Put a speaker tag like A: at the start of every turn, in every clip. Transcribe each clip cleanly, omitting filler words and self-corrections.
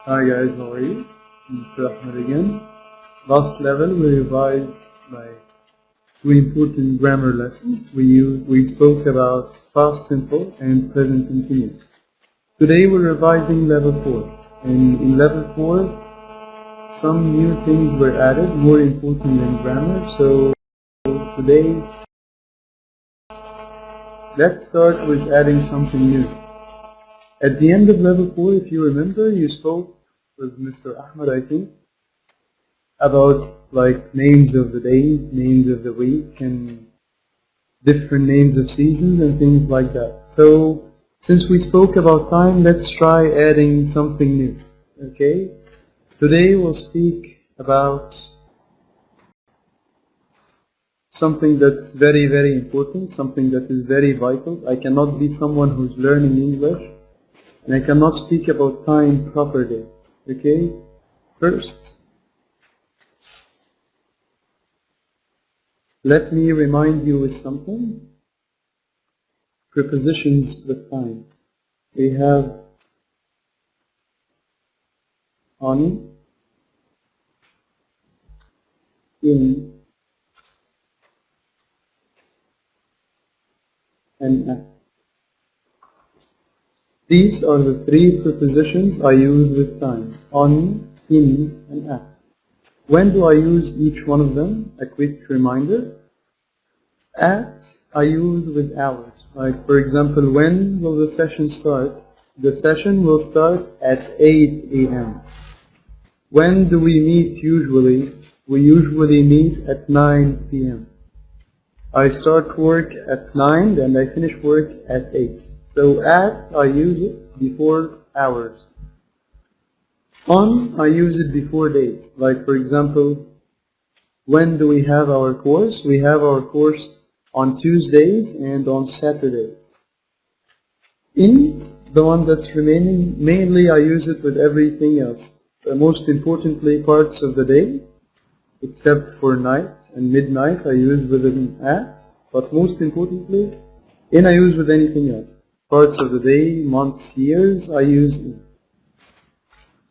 A: Hi guys, how are you? Mr. Ahmed again. Last level we revised like two important grammar lessons. We spoke about past simple and present continuous. Today we're revising level 4. And in level 4 some new things were added, more important than grammar. So today let's start with adding something new. At the end of level 4, if you remember, you spoke with Mr. Ahmed, I think, about like names of the days, names of the week, and different names of seasons and things like that. So since we spoke about time, let's try adding something new. Okay? Today we'll speak about something that's very, very important, something that is very vital. I cannot be someone who's learning English and I cannot speak about time properly. Okay? First, let me remind you with something. Prepositions with time. We have on, in, and at. These are the three prepositions I use with time. On, in, and at. When do I use each one of them? A quick reminder. At, I use with hours. Like for example, when will the session start? The session will start at 8 a.m. When do we meet usually? We usually meet at 9 p.m. I start work at 9 and I finish work at 8. So at, I use it before hours. On, I use it before days. Like for example, when do we have our course? We have our course on Tuesdays and on Saturdays. In, the one that's remaining, mainly I use it with everything else. Most importantly, parts of the day, except for night and midnight, I use with an at, but most importantly, in I use with anything else. Parts of the day, months, years, I use in.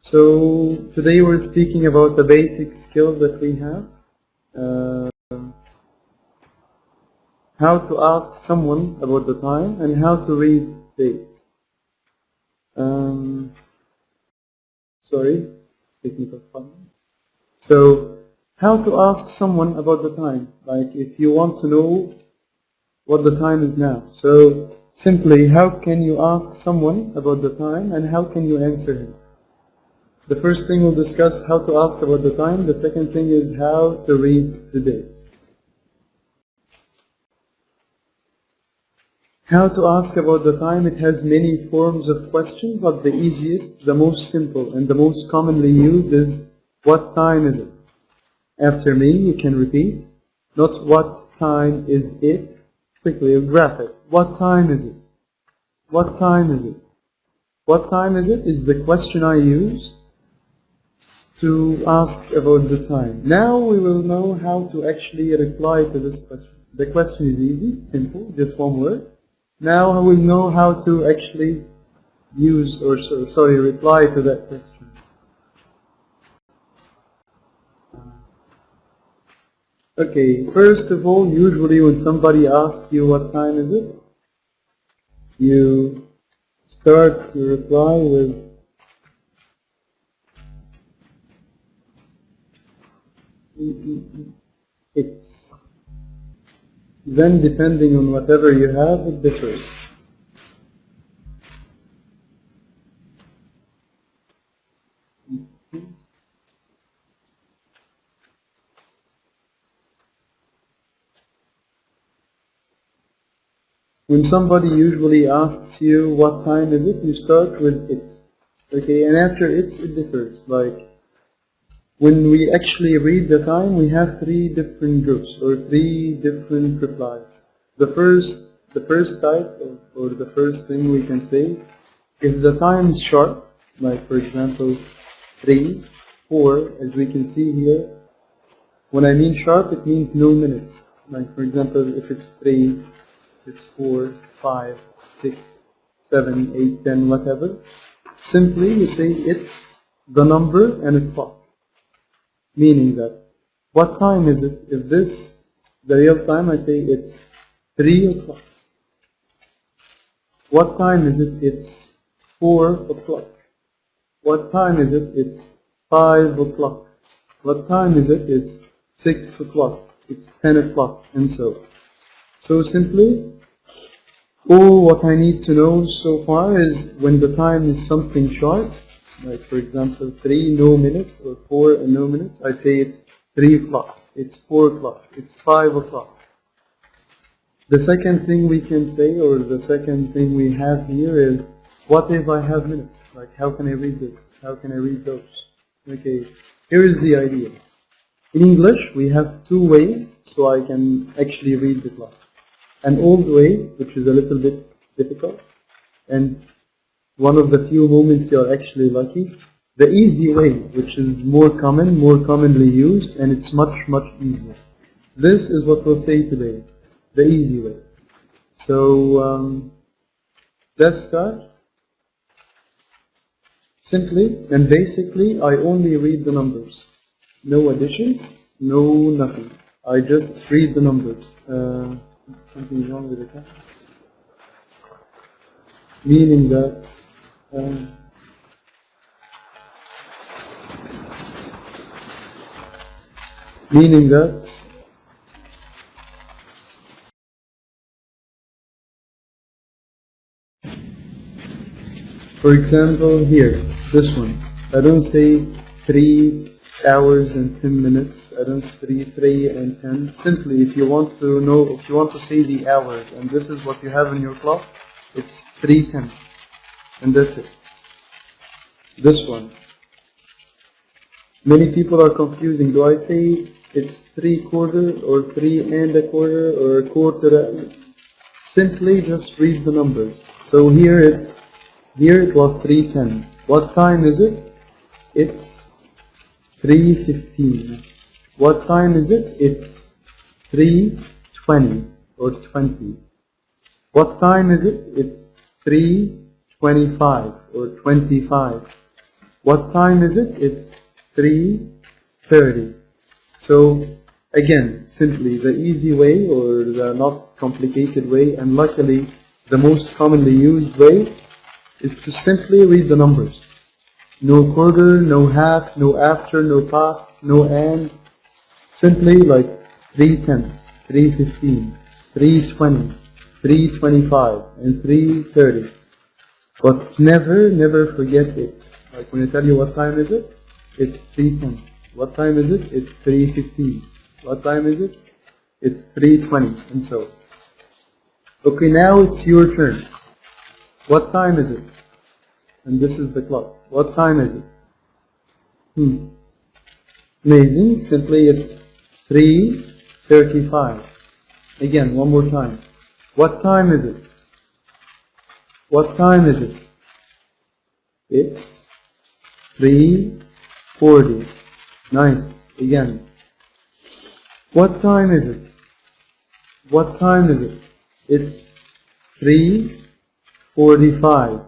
A: So today we're speaking about the basic skill that we have. How to ask someone about the time and how to read dates. Sorry, technical problem. So, how to ask someone about the time? Like if you want to know what the time is now. So, simply, how can you ask someone about the time and how can you answer him? The first thing we'll discuss how to ask about the time. The second thing is how to read the dates. How to ask about the time, it has many forms of question, but the easiest, the most simple, and the most commonly used is, what time is it? After me, you can repeat, not what time is it, quickly, graphic. What time is it? What time is it? What time is it is the question I use to ask about the time. Now we will know how to actually reply to this question. The question is easy, simple, just one word. Now I will know how to actually use or reply to that question. Okay, first of all, usually when somebody asks you what time is it, you start your reply with it's. Then depending on whatever you have, it differs. When somebody usually asks you what time is it, you start with it's. Okay, and after it's, it differs. Like when we actually read the time, we have three different groups or three different replies. The first type or the first thing we can say, if the time is sharp, like for example 3, 4, as we can see here. When I mean sharp, it means no minutes. Like for example, if it's 3, it's 4, 5, 6, 7, 8, 10, whatever. Simply you say it's the number and a clock. Meaning that, what time is it? If this, the real time, I say it's 3 o'clock. What time is it? It's 4 o'clock. What time is it? It's 5 o'clock. What time is it? It's 6 o'clock. It's 10 o'clock, and so on. So simply, all what I need to know so far is when the time is something short, like for example 3 no minutes or 4 and no minutes, I say it's 3 o'clock, it's 4 o'clock, it's 5 o'clock. The second thing we can say, or the second thing we have here is, what if I have minutes? Like, how can I read this? How can I read those? Okay, here is the idea. In English, we have 2 ways, so I can actually read the clock. An old way, which is a little bit difficult, and one of the few moments you are actually lucky. The easy way, which is more commonly used, and it's much easier. This is what we'll say today, the easy way. So let's start. Simply and basically, I only read the numbers. No additions, no nothing. I just read the numbers. Something wrong with the cat? Meaning that for example here, this one, I don't say 3 hours and 10 minutes, I don't say 3 and 10. Simply, if you want to know, if you want to say the hours, and this is what you have in your clock, it's 3:10, and that's it. This one, many people are confusing. Do I say it's 3/4 or 3 1/4 or 1/4? Simply just read the numbers. So here it was 3:10. What time is it? It's 3:15. What time is it? It's 3:20 or 20. What time is it? It's 3:25 or 25. What time is it? It's 3:30. So again, simply the easy way, or the not complicated way, and luckily the most commonly used way, is to simply read the numbers. No quarter, no half, no after, no past, no and. Simply like 3:10, 3:15, 3:20, 3:25, and 3:30. But never forget it. Like when I tell you what time is it, it's 3:10. What time is it? It's 3:15. What time is it? It's 3:20, and so. Okay, now it's your turn. What time is it? And this is the clock. What time is it? Amazing. Simply it's 3:35. Again, one more time. What time is it? What time is it? It's 3:40. Nice. Again. What time is it? What time is it? It's 3:45.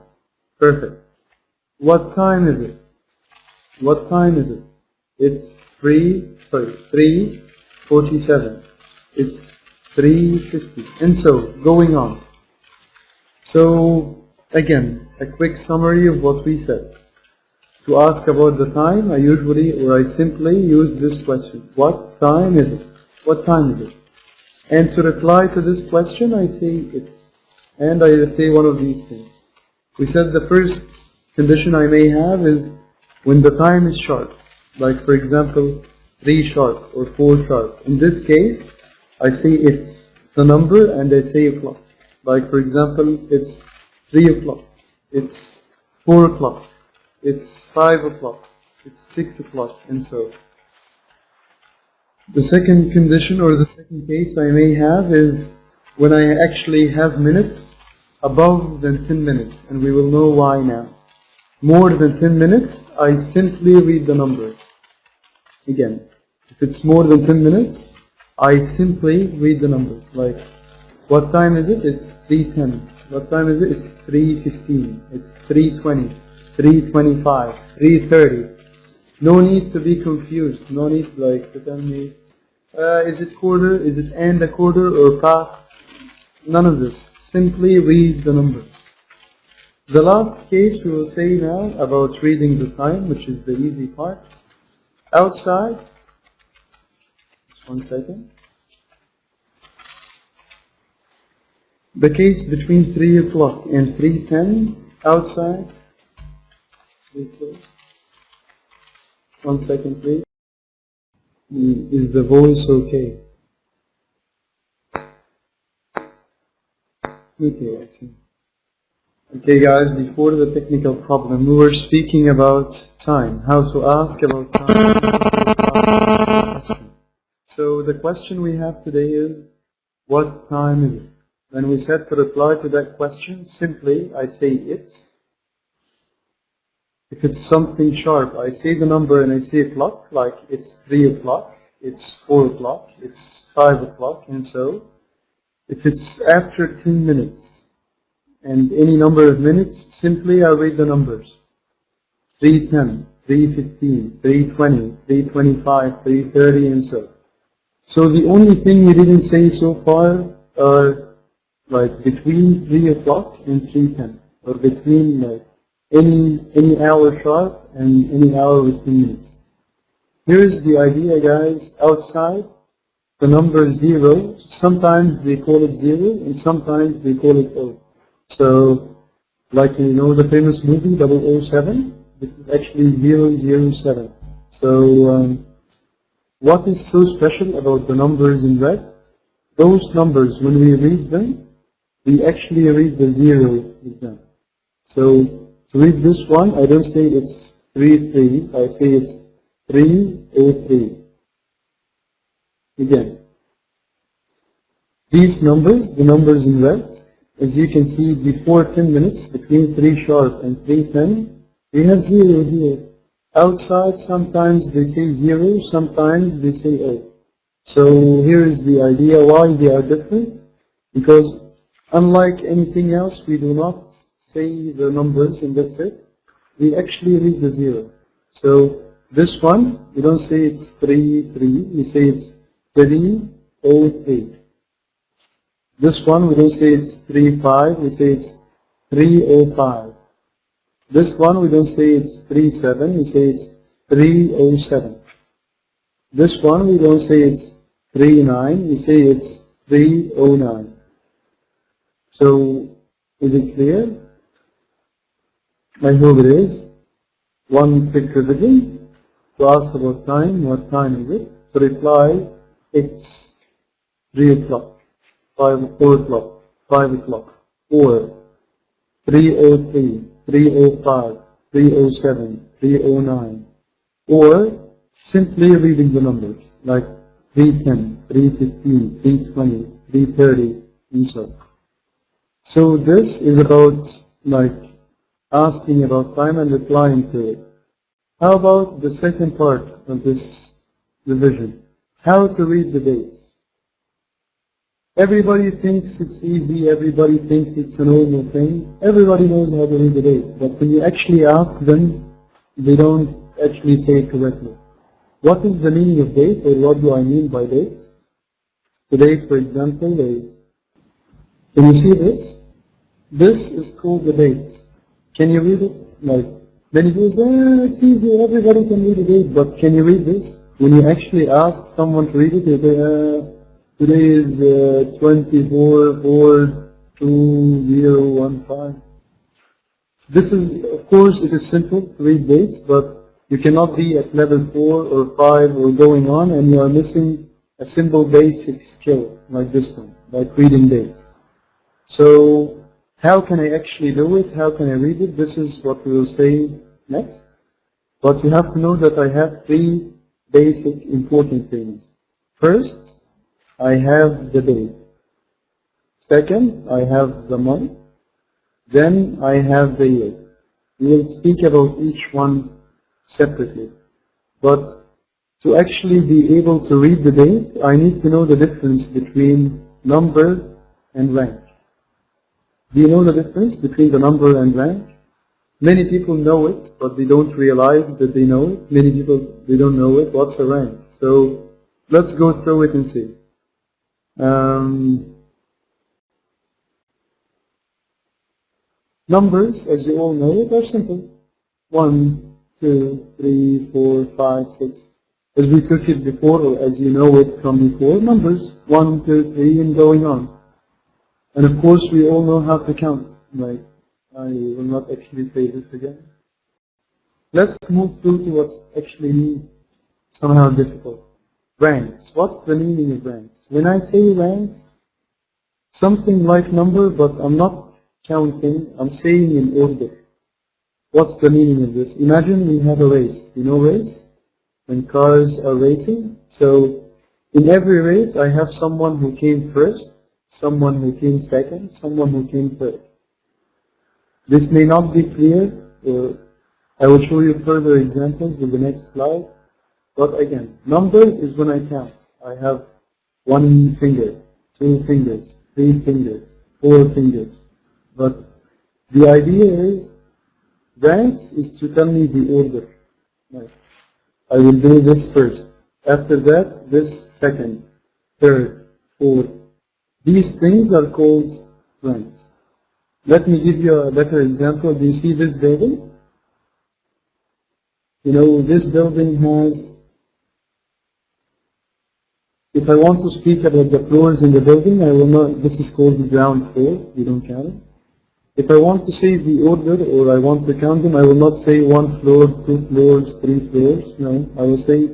A: Perfect. What time is it? What time is it? It's 3:47. It's 3:50. And so, going on. So, again, a quick summary of what we said. To ask about the time, I simply use this question. What time is it? What time is it? And to reply to this question, I say it's. And I say one of these things. We said the first condition I may have is when the time is sharp. Like for example, 3 sharp or 4 sharp. In this case, I say it's the number and I say o'clock. Like for example, it's 3 o'clock. It's 4 o'clock. It's 5 o'clock. It's 6 o'clock, and so. The second condition or the second case I may have is when I actually have minutes above than 10 minutes, and we will know why now. More than 10 minutes, I simply read the numbers. Again, if it's more than 10 minutes, I simply read the numbers. Like, what time is it? It's 3:10. What time is it? It's 3:15. It's 3:20, 3:25, 3:30. No need to be confused. No need like to tell me, is it quarter, is it and a quarter or past? None of this. Simply read the number. The last case we will say now about reading the time, which is the easy part. Outside, just 1 second. The case between 3 o'clock and 3:10 outside. 1 second, please. Is the voice okay? Okay, actually. Okay, guys, before the technical problem, we were speaking about time, how to ask about time. So the question we have today is, what time is it? When we said to reply to that question, simply I say it's. If it's something sharp, I say the number and I say o'clock, like it's 3 o'clock, it's 4 o'clock, it's 5 o'clock, and so. If it's after 10 minutes and any number of minutes, simply I read the numbers. 3:10, 3:15, 3:20, 3:25, 3:30, and so. So the only thing we didn't say so far are like between 3 o'clock and 3:10, or between like any hour sharp and any hour with 10 minutes. Here's the idea, guys. Outside, the number 0, sometimes they call it 0 and sometimes they call it O. So, like you know the famous movie 007, this is actually 007. So, what is so special about the numbers in red? Those numbers, when we read them, we actually read the 0 with them. So, to read this one, I don't say it's 33, I say it's 303. Again, these numbers, the numbers in red, as you can see before 10 minutes, between 3 sharp and 3:10, we have 0 here. Outside, sometimes they say 0, sometimes they say 0. So here is the idea why they are different, because unlike anything else, we do not say the numbers and that's it. We actually read the 0. So this one, we don't say it's 3, we say it's 303. This one, we don't say it's 35, we say it's 305. This one, we don't say it's 37, we say it's 307. This one, we don't say it's 39, we say it's 309. So, is it clear? I hope it is. One quick revision. To ask about time, what time is it? To reply, it's 3 o'clock, 4 o'clock, 5 o'clock, 4, 3:03, 3:05, 3:07, 3:09, or simply reading the numbers like 3:10, 3:15, 3:20, 3:30, and so on. So this is about like asking about time and replying to it. How about the second part of this revision? How to read the dates. Everybody thinks it's easy, everybody thinks it's a normal thing, everybody knows how to read the date, but when you actually ask them, they don't actually say it correctly. What is the meaning of date, or what do I mean by dates? Today, for example, is, can you see this? This is called the date. Can you read it? Like, many people say, it's easy, everybody can read the date, but can you read this? When you actually ask someone to read it, they say, today is 24/4/2015. This is, of course, it is simple to read dates, but you cannot be at level 4 or 5 or going on and you are missing a simple basic skill like this one, like reading dates. So, how can I actually do it? How can I read it? This is what we will say next. But you have to know that I have 3 basic important things. First, I have the date. Second, I have the month. Then I have the year. We will speak about each one separately. But to actually be able to read the date, I need to know the difference between number and rank. Do you know the difference between the number and rank? Many people know it, but they don't realize that they know it. Many people, they don't know it. What's a rank? So let's go through it and see. Numbers, as you all know it, are simple. 1, 2, 3, 4, 5, 6. As we took it before, or as you know it from before, numbers 1, 2, 3, and going on. And of course, we all know how to count. Like, I will not actually say this again. Let's move through to what's actually somehow difficult. Ranks. What's the meaning of ranks? When I say ranks, something like number, but I'm not counting, I'm saying in order. What's the meaning of this? Imagine we have a race. You know race? When cars are racing. So in every race, I have someone who came first, someone who came second, someone who came third. This may not be clear. I will show you further examples with the next slide. But again, numbers is when I count. I have 1 finger, 2 fingers, 3 fingers, 4 fingers. But the idea is, ranks is to tell me the order. Like, I will do this first. After that, this second, third, fourth. These things are called ranks. Let me give you a better example. Do you see this building? You know, this building has, if I want to speak about the floors in the building, I will not, this is called the ground floor, we don't count it. If I want to say the order, or I want to count them, I will not say 1 floor, 2 floors, 3 floors, no, I will say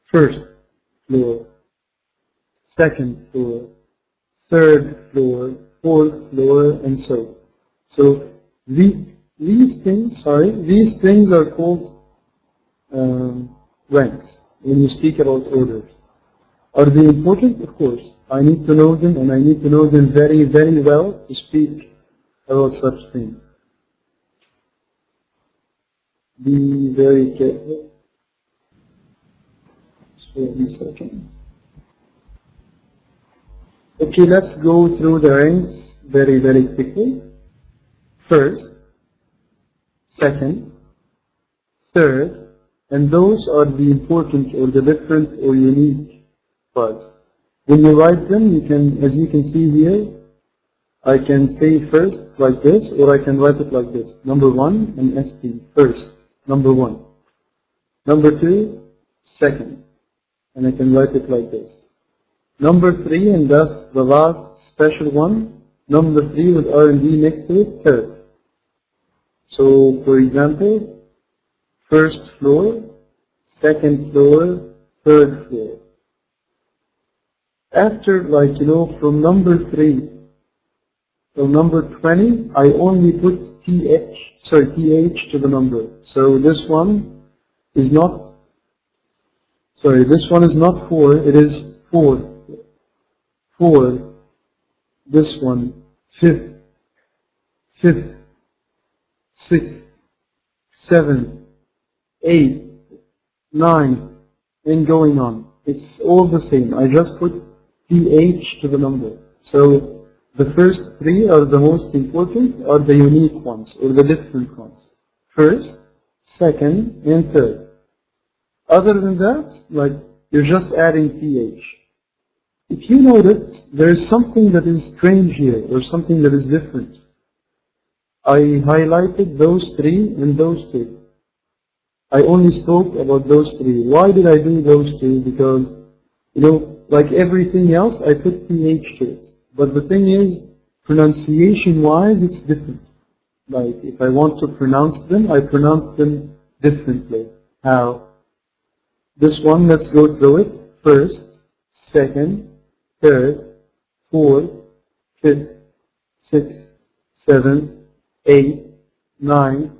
A: first floor, second floor, third floor, fourth floor, and so on. So these things are called ranks when you speak about orders. Are they important? Of course. I need to know them, and I need to know them very, very well to speak about such things. Be very careful. Just wait a second. Okay, let's go through the ranks very, very quickly. First, second, third, and those are the important or the different or unique parts. When you write them, you can, as you can see here, I can say first like this, or I can write it like this. Number 1 and ST, first, number 1. Number 2, second, and I can write it like this. Number 3, and thus the last special one, number 3 with R&D next to it, third. So, for example, first floor, second floor, third floor. After, like, you know, from number 3 till number 20, I only put th to the number. So this one is not, this one is not 4, it is 4. 4, this one, fifth, 6th, 7th, 8th, 9, and going on. It's all the same. I just put th to the number. So the first 3 are the most important, are the unique ones, or the different ones. First, second, and third. Other than that, like, you're just adding th. If you notice, there is something that is strange here, or something that is different. I highlighted those 3 and those 2. I only spoke about those 3. Why did I do those 2? Because, you know, like everything else, I put th to it. But the thing is, pronunciation-wise, it's different. Like, if I want to pronounce them, I pronounce them differently. How? This one, let's go through it. First, second, third, fourth, fifth, sixth, seventh, eighth, ninth,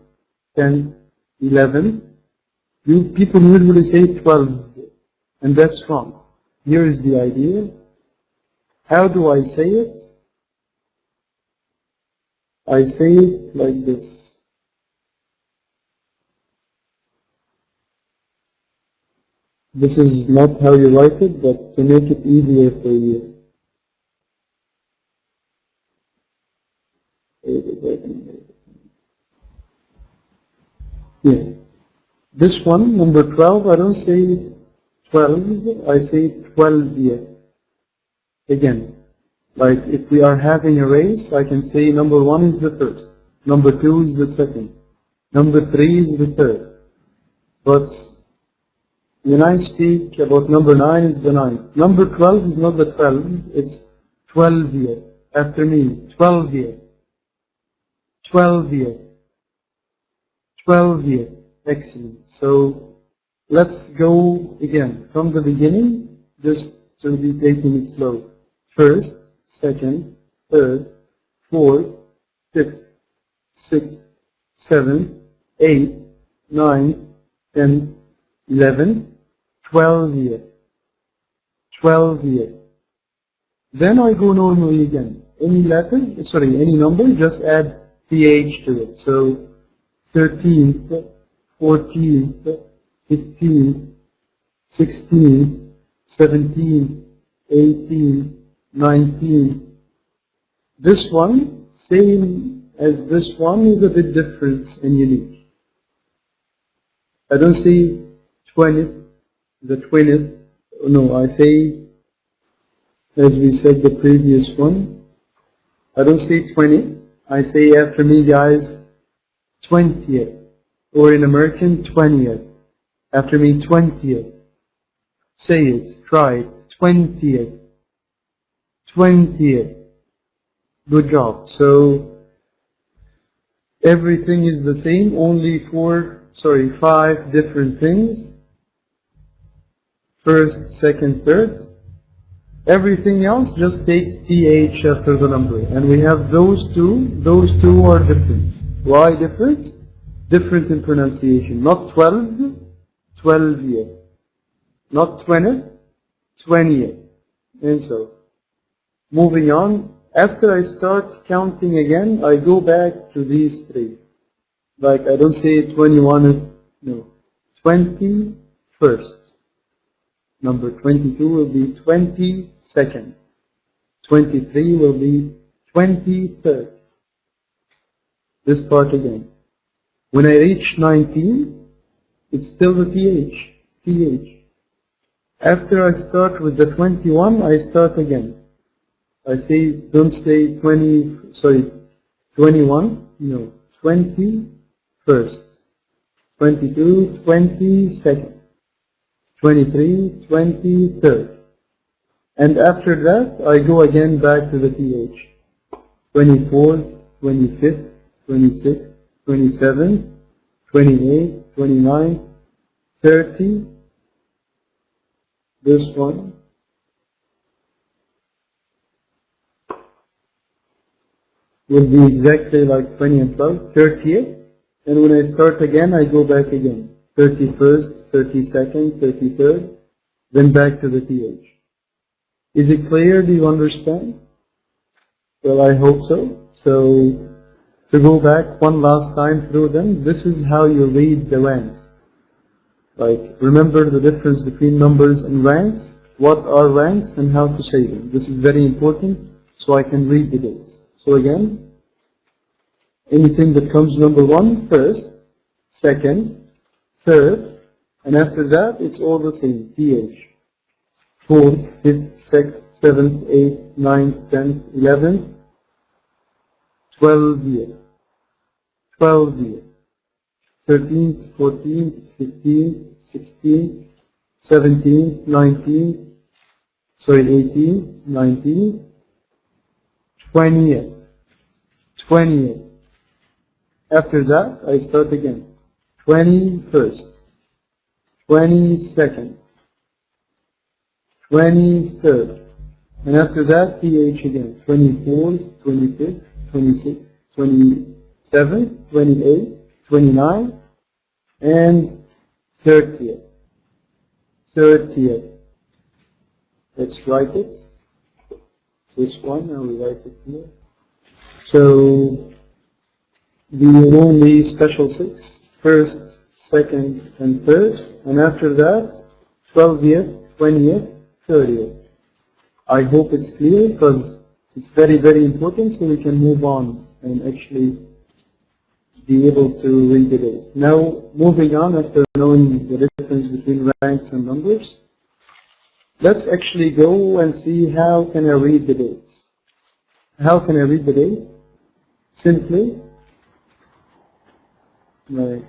A: 10th, 11th. You people usually say 12, and that's wrong. Here is the idea. How do I say it? I say it like this. This is not how you write it, but to make it easier for you. Wait a second. Yeah. This one, number 12, I don't say 12, I say 12th. Again, like if we are having a race, I can say number 1 is the first, number 2 is the second, number 3 is the third. But when I speak about number 9 is the 9th. Number 12 is not the 12, it's 12th. After me, 12th. 12th. 12th. Excellent. So let's go again from the beginning, just to be taking it slow. First, second, third, fourth, fifth, sixth, seventh, eighth, ninth, 10th, 11th, 12th. 12th. Then I go normally again. Any letter, any number, just add th to it. So 13th, 14th, 15th, 16th, 17th, 18th, 19th. This one, same as this one, is a bit different and unique. I don't say 20th, the 20th. No, I say, as we said the previous one, I don't say 20. I say after me, guys, 20th. Or in American, 20th. After me, 20th. Say it, try it. 20th. 20th. Good job. So everything is the same, only 5 different things. First, second, third. Everything else just takes th after the number. And we have those two. Those two are different. Why different? Different in pronunciation. Not 12, 12th. Not 20th, 20th. And so, moving on. After I start counting again, I go back to these three. Like I don't say 21, no. 21st. Number 22 will be 22nd. 23 will be 23rd. This part again. When I reach 19, it's still the th. After I start with the 21, I start again. I say, don't say 21, no, 21st. 22, 22nd. 23, 23rd. And after that, I go again back to the th. 24th, 25th, 26th, 27th, 28th, 29th, 30. This one. Will be exactly like 20 and 12. 30th. And when I start again, I go back again. 31st, 32nd, 33rd, then back to the th. Is it clear? Do you understand? Well, I hope so. So, to go back one last time through them, this is how you read the ranks. Like, remember the difference between numbers and ranks? What are ranks and how to say them? This is very important, so I can read the dates. So again, anything that comes number 1, first, second, third, and after that, it's all the same, th. 4th, 5th, 6th, 7th, 8th, 9th, 10th, 11th, 12th, 12th, 13th, 14th, 15th, 16th, 17th, 19th, 18th, 19th, 20th, 20th. After that, I start again. 21st, 22nd, 23rd, and after that, th again. 24th, 25th, 26th, 27th, 28th, 29th, and 30th. 30th. Let's write it. This one, I will write it here. So, the only special 6. First, second, and third, and after that, 12th, 20th, 30th. I hope it's clear because it's very, very important so we can move on and actually be able to read the dates. Now, moving on, after knowing the difference between ranks and numbers, let's actually go and see how can I read the dates. How can I read the date? Simply, like,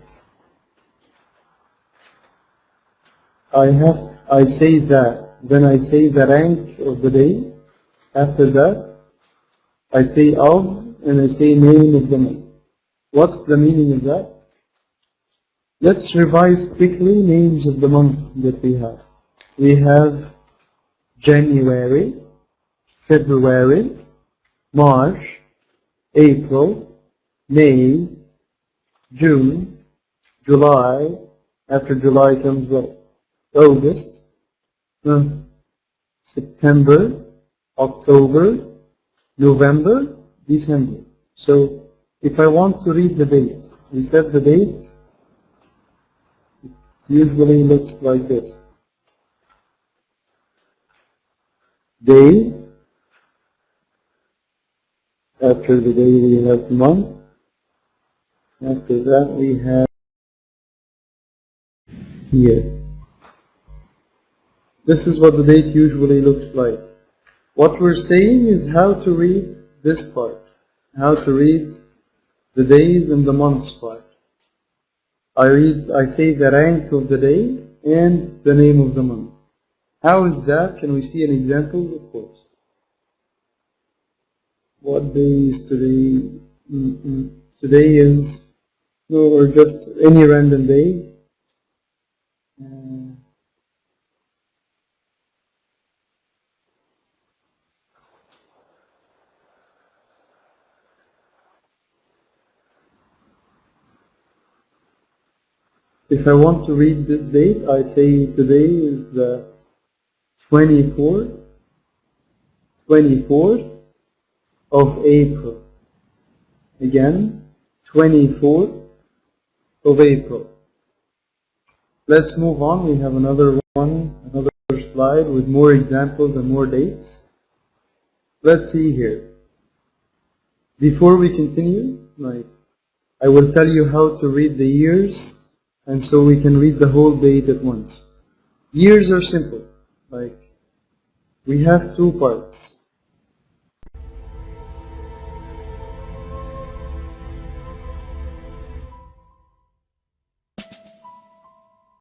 A: I say that, then I say the rank of the day. After that, I say of, and I say name of the month. What's the meaning of that? Let's revise quickly names of the month that we have. We have January, February, March, April, May, June, July. After July comes what? August, September, October, November, December. So if I want to read the date, we set the date. It usually looks like this. Day. After the day we have month. After that we have year. This is what the date usually looks like. What we're saying is how to read this part. How to read the days and the months part. I say the rank of the day and the name of the month. How is that? Can we see an example? Of course. What day is today? Today is, no, or just any random day. If I want to read this date, I say today is the 24th of April. Again, 24th of April. Let's move on. We have another slide with more examples and more dates. Let's see here. Before we continue, I will tell you how to read the years, and so we can read the whole date at once. Years are simple. We have two parts.